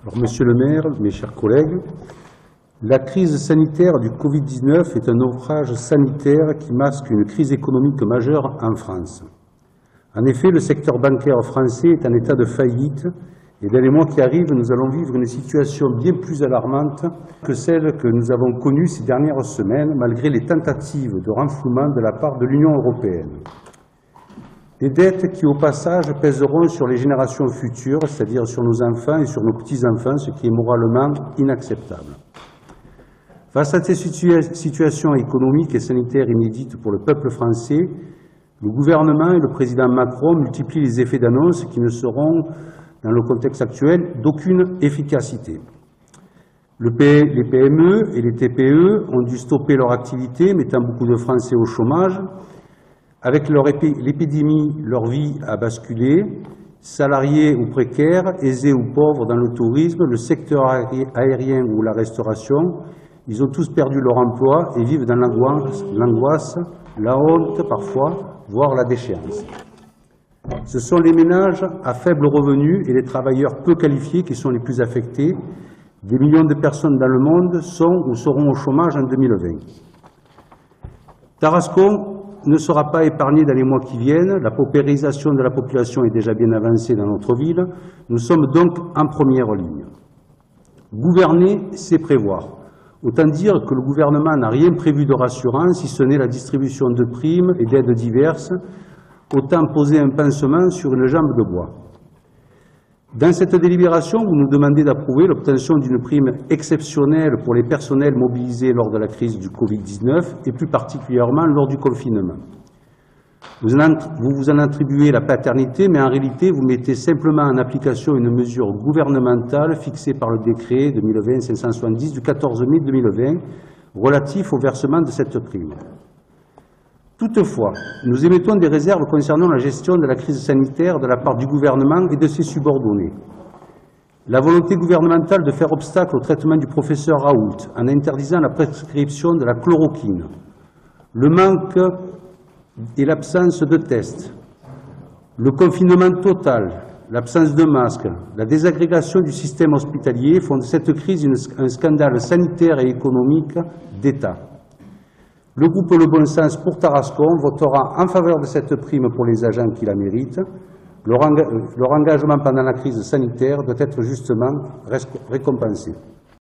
Alors, Monsieur le maire, mes chers collègues, la crise sanitaire du Covid-19 est un naufrage sanitaire qui masque une crise économique majeure en France. En effet, le secteur bancaire français est en état de faillite et dans les mois qui arrivent, nous allons vivre une situation bien plus alarmante que celle que nous avons connue ces dernières semaines, malgré les tentatives de renflouement de la part de l'Union européenne. Des dettes qui, au passage, pèseront sur les générations futures, c'est-à-dire sur nos enfants et sur nos petits-enfants, ce qui est moralement inacceptable. Face à ces situations économiques et sanitaires inédites pour le peuple français, le gouvernement et le président Macron multiplient les effets d'annonce qui ne seront, dans le contexte actuel, d'aucune efficacité. Les PME et les TPE ont dû stopper leur activité, mettant beaucoup de Français au chômage. Avec l'épidémie, leur vie a basculé. Salariés ou précaires, aisés ou pauvres dans le tourisme, le secteur aérien ou la restauration, ils ont tous perdu leur emploi et vivent dans l'angoisse, la honte parfois, voire la déchéance. Ce sont les ménages à faible revenu et les travailleurs peu qualifiés qui sont les plus affectés. Des millions de personnes dans le monde sont ou seront au chômage en 2020. Tarascon ne sera pas épargné dans les mois qui viennent. La paupérisation de la population est déjà bien avancée dans notre ville. Nous sommes donc en première ligne. Gouverner, c'est prévoir. Autant dire que le gouvernement n'a rien prévu de rassurant, si ce n'est la distribution de primes et d'aides diverses, autant poser un pansement sur une jambe de bois. Dans cette délibération, vous nous demandez d'approuver l'obtention d'une prime exceptionnelle pour les personnels mobilisés lors de la crise du Covid-19 et plus particulièrement lors du confinement. Vous vous en attribuez la paternité, mais en réalité, vous mettez simplement en application une mesure gouvernementale fixée par le décret 2020-570 du 14 mai 2020 relatif au versement de cette prime. Toutefois, nous émettons des réserves concernant la gestion de la crise sanitaire de la part du gouvernement et de ses subordonnés. La volonté gouvernementale de faire obstacle au traitement du professeur Raoult en interdisant la prescription de la chloroquine, le manque et l'absence de tests, le confinement total, l'absence de masques, la désagrégation du système hospitalier font de cette crise un scandale sanitaire et économique d'État. Le groupe Le Bon Sens pour Tarascon votera en faveur de cette prime pour les agents qui la méritent. Leur engagement pendant la crise sanitaire doit être justement récompensé.